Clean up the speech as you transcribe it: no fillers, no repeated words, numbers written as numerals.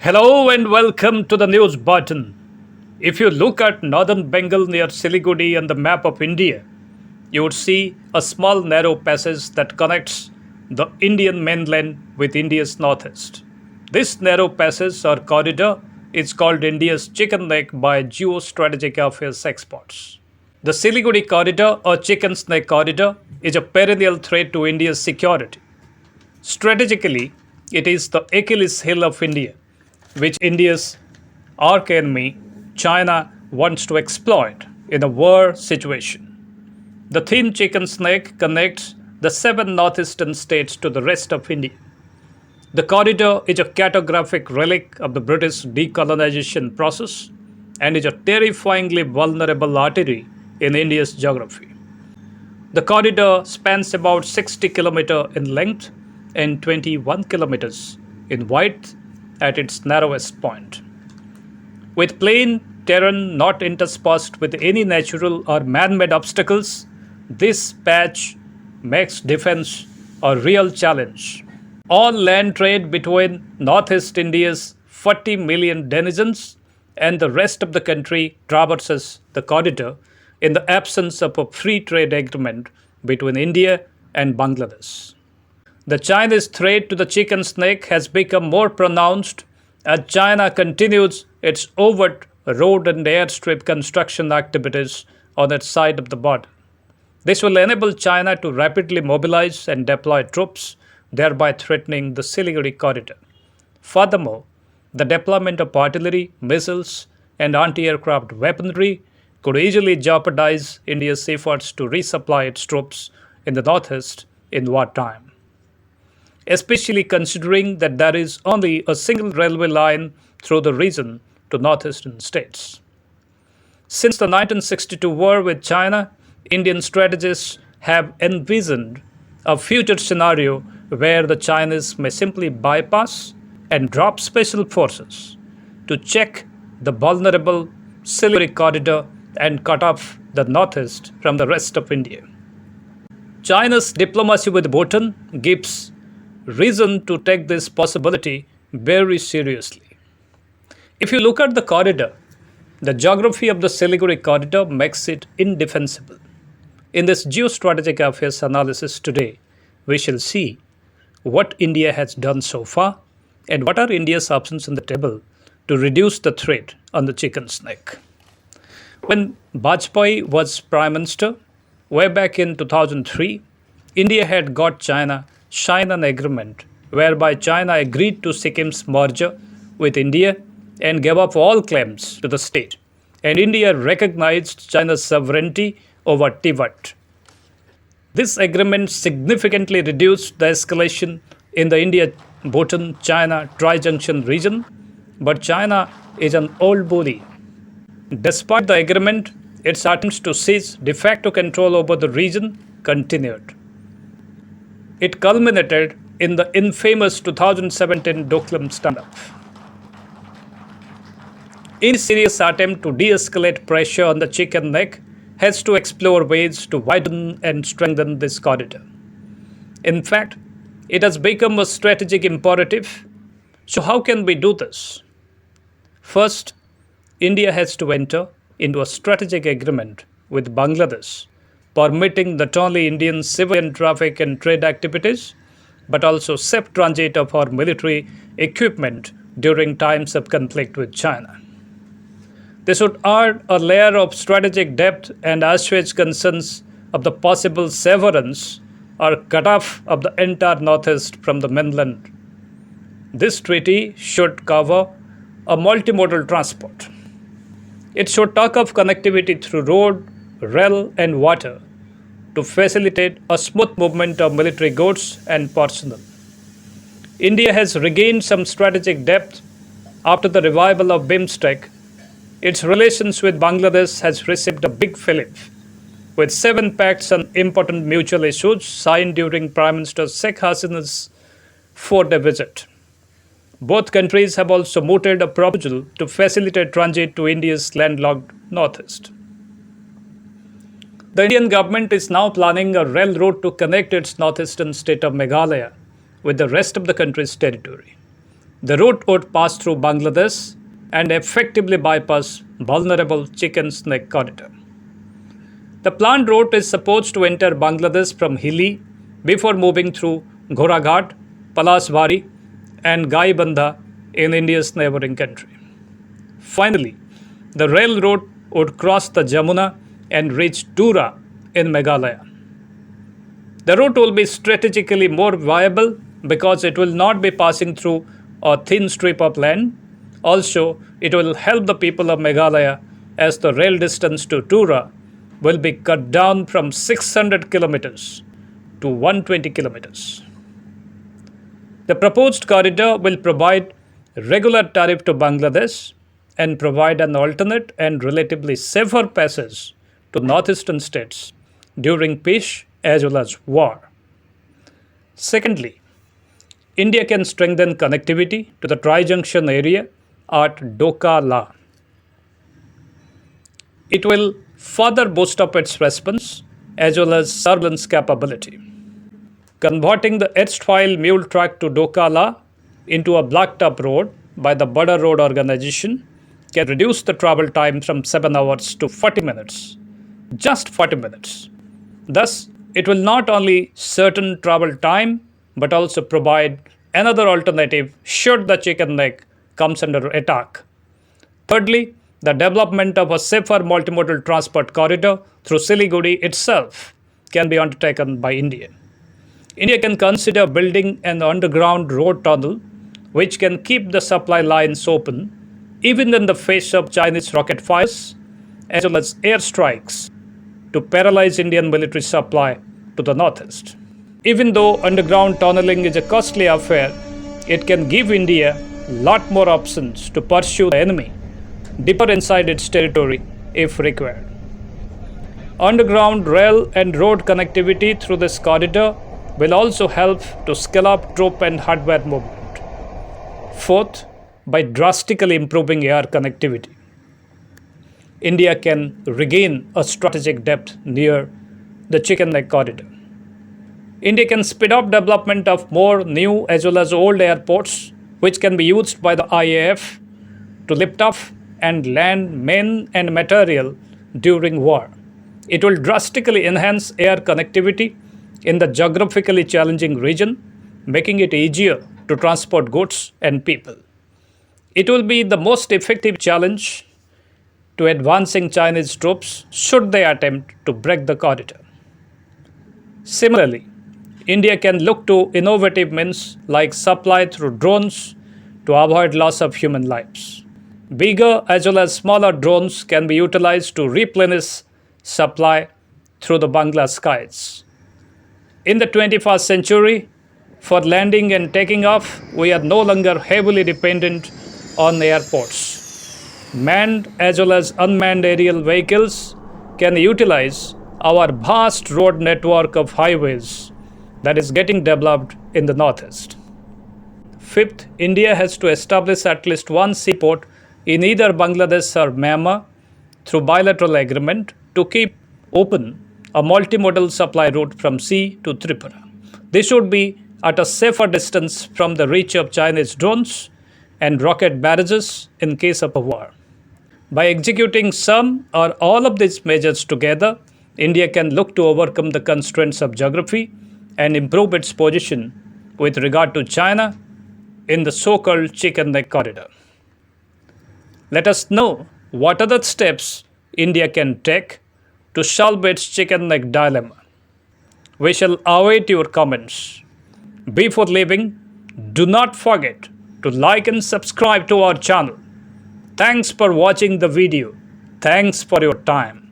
Hello and welcome to the news button. If you look at Northern Bengal near Siliguri on the map of India, you would see a small narrow passage that connects the Indian mainland with India's northeast. This narrow passage or corridor is called India's chicken neck by geo-strategic affairs experts. The Siliguri corridor or chicken neck corridor is a perennial threat to India's security. Strategically, it is the Achilles heel of India, which India's arch enemy, China, wants to exploit in a war situation. The thin chicken snake connects the seven northeastern states to the rest of India. The corridor is a cartographic relic of the British decolonization process and is a terrifyingly vulnerable artery in India's geography. The corridor spans about 60 km in length and 21 km in width at its narrowest point. With plain terrain not interspersed with any natural or man-made obstacles, this patch makes defense a real challenge. All land trade between Northeast India's 40 million denizens and the rest of the country traverses the corridor in the absence of a free trade agreement between India and Bangladesh. The Chinese threat to the chicken snake has become more pronounced as China continues its overt road and airstrip construction activities on its side of the border. This will enable China to rapidly mobilize and deploy troops, thereby threatening the Siliguri corridor. Furthermore, the deployment of artillery, missiles, and anti-aircraft weaponry could easily jeopardize India's efforts to resupply its troops in the northeast in wartime, especially considering that there is only a single railway line through the region to northeastern states. Since the 1962 war with China, Indian strategists have envisioned a future scenario where the Chinese may simply bypass and drop special forces to check the vulnerable Siliguri corridor and cut off the northeast from the rest of India. China's diplomacy with Bhutan gives reason to take this possibility very seriously. If you look at the corridor, the geography of the Siliguri corridor makes it indefensible. In this geostrategic affairs analysis today, we shall see what India has done so far and what are India's options on the table to reduce the threat on the chicken snake. When Vajpayee was Prime Minister, way back in 2003, India had got China sign an agreement whereby China agreed to Sikkim's merger with India and gave up all claims to the state, and India recognized China's sovereignty over Tibet. This agreement significantly reduced the escalation in the India-Bhutan-China tri-junction region, but China is an old bully. Despite the agreement, its attempts to seize de facto control over the region continued. It culminated in the infamous 2017 Doklam standoff. Any serious attempt to de-escalate pressure on the chicken neck has to explore ways to widen and strengthen this corridor. In fact, it has become a strategic imperative. So how can we do this? First, India has to enter into a strategic agreement with Bangladesh, permitting not only Indian civilian traffic and trade activities, but also safe transit of our military equipment during times of conflict with China. This would add a layer of strategic depth and assuage concerns of the possible severance or cut-off of the entire northeast from the mainland. This treaty should cover a multimodal transport. It should talk of connectivity through road, rail, and water to facilitate a smooth movement of military goods and personnel. India has regained some strategic depth after the revival of BIMSTEC. Its relations with Bangladesh has received a big fillip, with 7 pacts on important mutual issues signed during Prime Minister Sheikh Hasina's 4-day visit. Both countries have also mooted a proposal to facilitate transit to India's landlocked northeast. The Indian government is now planning a railroad to connect its northeastern state of Meghalaya with the rest of the country's territory. The route would pass through Bangladesh and effectively bypass vulnerable chicken snake corridor. The planned route is supposed to enter Bangladesh from Hilli before moving through Ghoraghat, Palasbari, and Gaibandha in India's neighboring country. Finally, the rail route would cross the Jamuna and reach Tura in Meghalaya. The route will be strategically more viable because it will not be passing through a thin strip of land. Also, it will help the people of Meghalaya as the rail distance to Tura will be cut down from 600 kilometers to 120 kilometers. The proposed corridor will provide regular tariff to Bangladesh and provide an alternate and relatively safer passage to northeastern states during peace as well as war. Secondly, India can strengthen connectivity to the tri-junction area at Doka-La. It will further boost up its response as well as surveillance capability. Converting the erstwhile mule track to Doka-La into a blacktop road by the Border Road Organization can reduce the travel time from 7 hours to 40 minutes. Just 40 minutes. Thus, it will not only shorten travel time but also provide another alternative should the chicken neck comes under attack. Thirdly, the development of a safer multimodal transport corridor through Siliguri itself can be undertaken by India. India can consider building an underground road tunnel which can keep the supply lines open even in the face of Chinese rocket fires as well as airstrikes to paralyze Indian military supply to the northeast. Even though underground tunneling is a costly affair, it can give India a lot more options to pursue the enemy deeper inside its territory if required. Underground rail and road connectivity through this corridor will also help to scale up troop and hardware movement. Fourth, by drastically improving air connectivity, India can regain a strategic depth near the chicken neck corridor. India can speed up development of more new as well as old airports which can be used by the IAF to lift off and land men and material during war. It will drastically enhance air connectivity in the geographically challenging region, making it easier to transport goods and people. It will be the most effective challenge to advancing Chinese troops should they attempt to break the corridor. Similarly, India can look to innovative means like supply through drones to avoid loss of human lives. Bigger as well as smaller drones can be utilized to replenish supply through the Bangla skies. In the 21st century, for landing and taking off, we are no longer heavily dependent on airports. Manned as well as unmanned aerial vehicles can utilize our vast road network of highways that is getting developed in the northeast. Fifth, India has to establish at least one seaport in either Bangladesh or Myanmar through bilateral agreement to keep open a multimodal supply route from sea to Tripura. This should be at a safer distance from the reach of Chinese drones and rocket barrages in case of a war. By executing some or all of these measures together, India can look to overcome the constraints of geography and improve its position with regard to China in the so-called chicken neck corridor. Let us know what other steps India can take to solve its chicken neck dilemma. We shall await your comments. Before leaving, do not forget to like and subscribe to our channel. Thanks for watching the video. Thanks for your time.